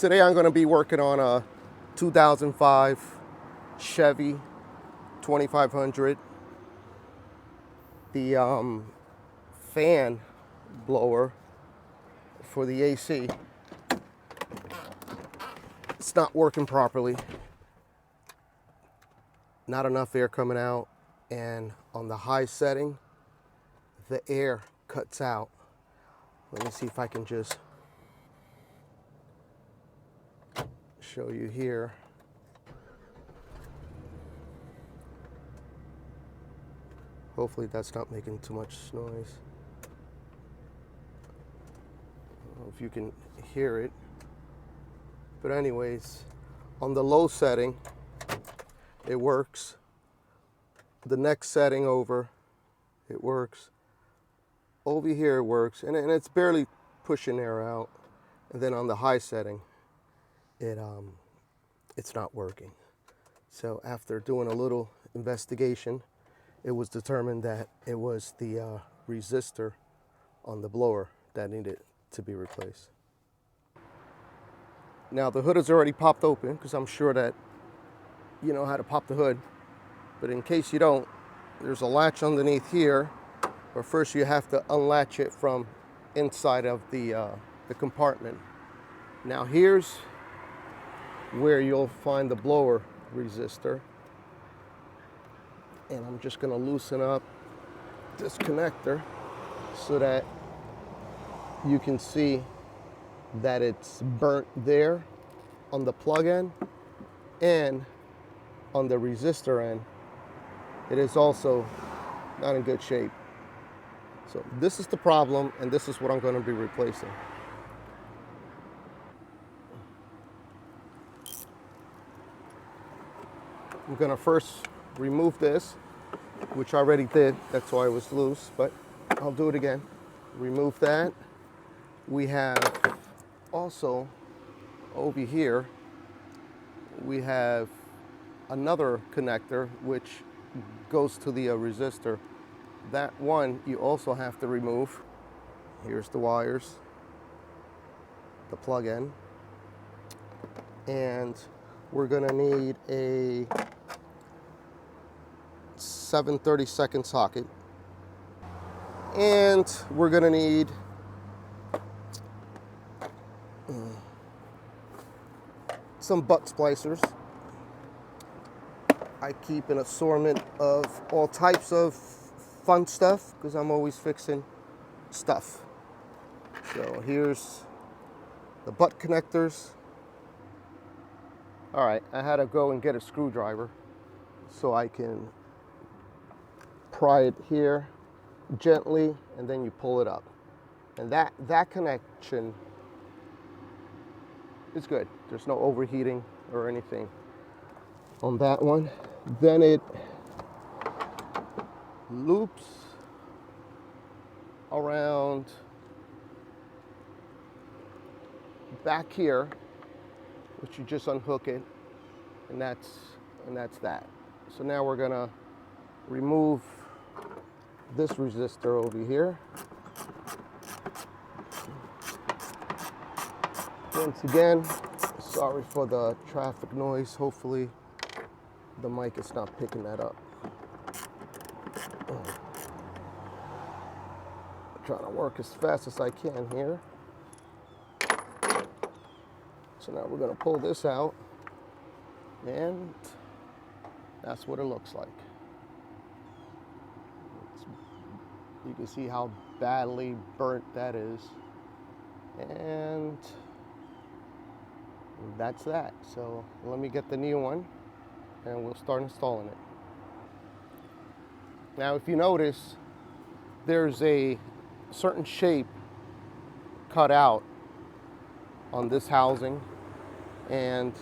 Today I'm going to be working on a 2005 Chevy 2500. The fan blower for the AC, it's not working properly. Not enough air coming out, and on the high setting, the air cuts out. Let me see if I can just show you here. Hopefully that's not making too much noise. I don't know if you can hear it. But anyways, on the low setting, it works. The next setting over, it works. Over here it works, and it's barely pushing air out. And then on the high setting, it's not working. So after doing a little investigation, it was determined that it was the resistor on the blower that needed to be replaced. Now the hood is already popped open, because I'm sure that you know how to pop the hood. But in case you don't, there's a latch underneath here, but first you have to unlatch it from inside of the compartment. Now here's where you'll find the blower resistor. And I'm just going to loosen up this connector so that you can see that it's burnt there on the plug end, and on the resistor end it is also not in good shape. So this is the problem, and this is what I'm going to be replacing. I'm going to first remove this, which I already did. That's why it was loose, but I'll do it again. Remove that. We have also over here, we have another connector which goes to the resistor. That one you also have to remove. Here's the wires, the plug in, and we're gonna need a 7/32 socket, and we're gonna need some butt splicers. I keep an assortment of all types of fun stuff because I'm always fixing stuff. So here's the butt connectors. All right, I had to go and get a screwdriver so I can pry it here gently, and then you pull it up. And that connection is good. There's no overheating or anything on that one. Then it loops around back here, which you just unhook it, and that's that. So now we're gonna remove this resistor over here. Once again, sorry for the traffic noise. Hopefully the mic is not picking that up. I'm trying to work as fast as I can here. So now we're going to pull this out, and that's what it looks like. You can see how badly burnt that is, and that's that. So let me get the new one and we'll start installing it. Now if you notice, there's a certain shape cut out on this housing, and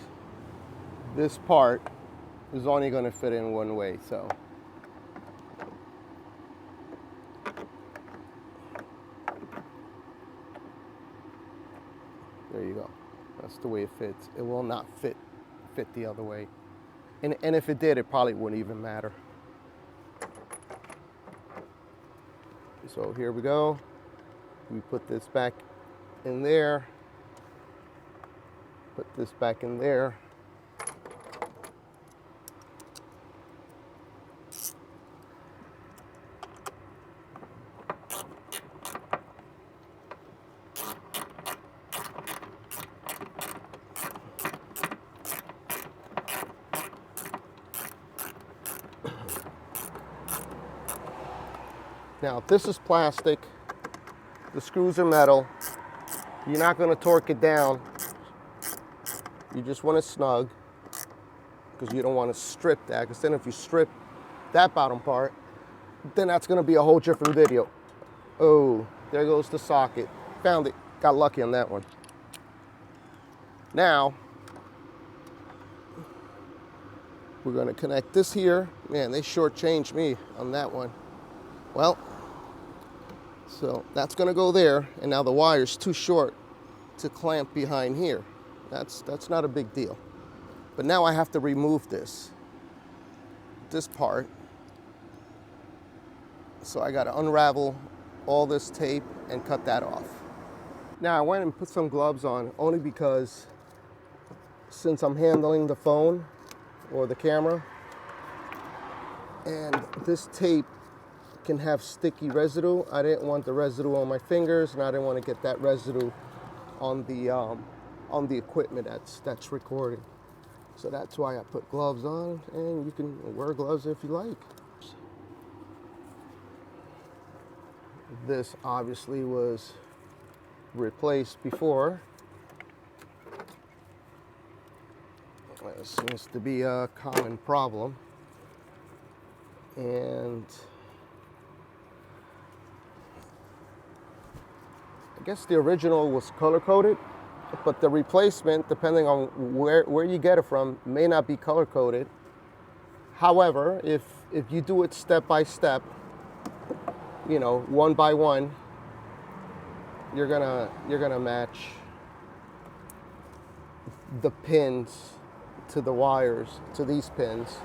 this part is only going to fit in one way. So there you go. That's the way it fits. It will not fit the other way. And if it did, it probably wouldn't even matter. So here we go. We put this back in there. Put this back in there. Now, if this is plastic, the screws are metal, you're not going to torque it down. You just want it snug, because you don't want to strip that, because then if you strip that bottom part, then that's going to be a whole different video. Oh, there goes the socket. Found it. Got lucky on that one. Now, we're going to connect this here. Man, they shortchanged me on that one. Well, so that's going to go there, and now the wire's too short to clamp behind here. That's not a big deal. But now I have to remove this part. So I got to unravel all this tape and cut that off. Now I went and put some gloves on, only because since I'm handling the phone or the camera, and this tape can have sticky residue. I didn't want the residue on my fingers, and I didn't want to get that residue on the equipment that's recording. So that's why I put gloves on, and you can wear gloves if you like. This obviously was replaced before. It seems to be a common problem. And I guess the original was color-coded, but the replacement, depending on where you get it from, may not be color-coded. However, if you do it step by step, you know, one by one, you're gonna match the pins to the wires, to these pins.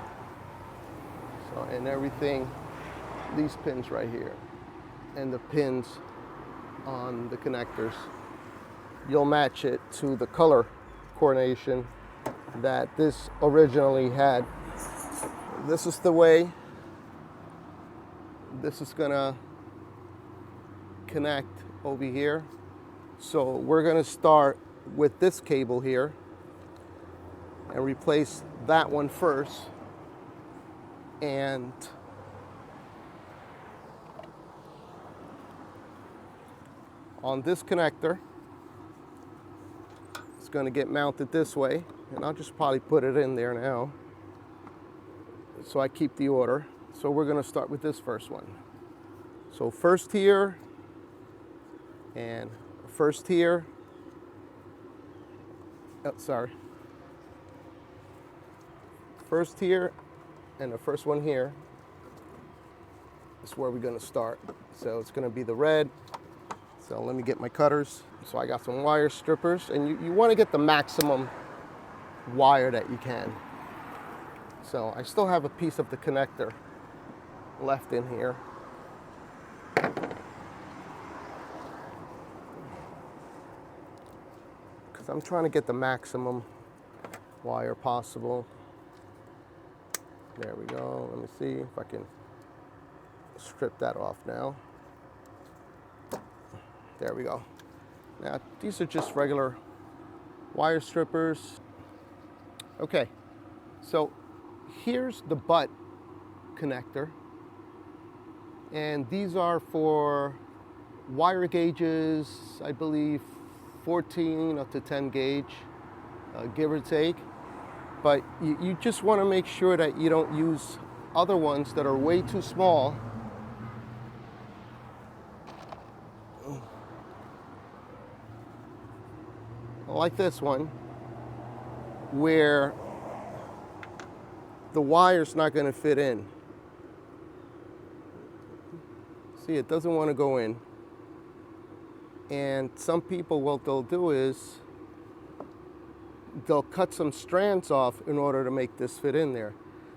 So, and everything, these pins right here, and the pins on the connectors, you'll match it to the color coordination that this originally had. This is the way this is gonna connect over here. So we're gonna start with this cable here and replace that one first, and on this connector, it's going to get mounted this way, and I'll just probably put it in there now so I keep the order. So we're going to start with this first one. So first here, and first here, oh, sorry, first here, and the first one here is where we're going to start. So it's going to be the red. So let me get my cutters. So I got some wire strippers, and you want to get the maximum wire that you can. So I still have a piece of the connector left in here. Because I'm trying to get the maximum wire possible. There we go. Let me see if I can strip that off now. There we go. Now, these are just regular wire strippers. Okay, so here's the butt connector. And these are for wire gauges, I believe 14 up to 10 gauge, give or take. But you just want to make sure that you don't use other ones that are way too small. Like this one, where the wire's not going to fit in. See, it doesn't want to go in. And some people, what they'll do is they'll cut some strands off in order to make this fit in there.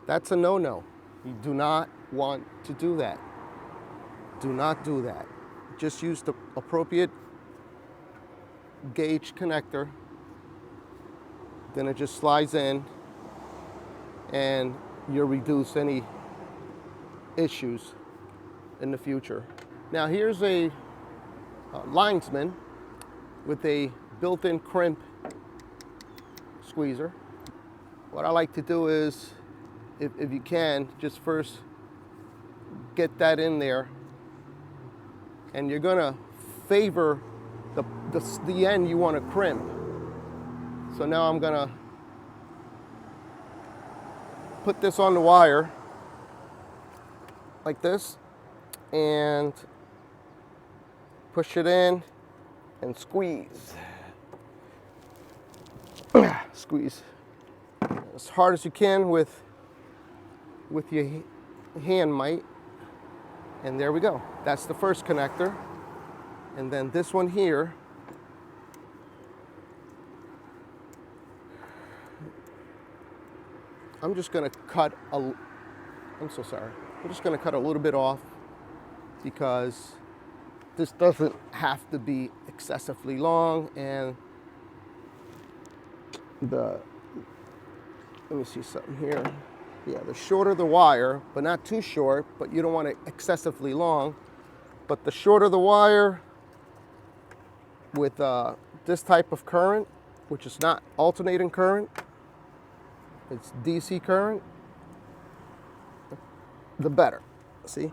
That's a no-no. You do not want to do that. Do not do that. Just use the appropriate gauge connector then it just slides in and you'll reduce any issues in the future. Now here's a linesman with a built-in crimp squeezer. What I like to do is, if you can, just first get that in there, and you're gonna favor the end you want to crimp. So now I'm gonna put this on the wire like this and push it in and squeeze. Squeeze as hard as you can with your hand might. And there we go. That's the first connector. And then this one here, I'm just going to cut I'm so sorry. I'm just going to cut a little bit off because this doesn't have to be excessively long, and let me see something here. Yeah, the shorter the wire, but not too short, but you don't want it excessively long. But the shorter the wire with this type of current, which is not alternating current, it's DC current, the better. See?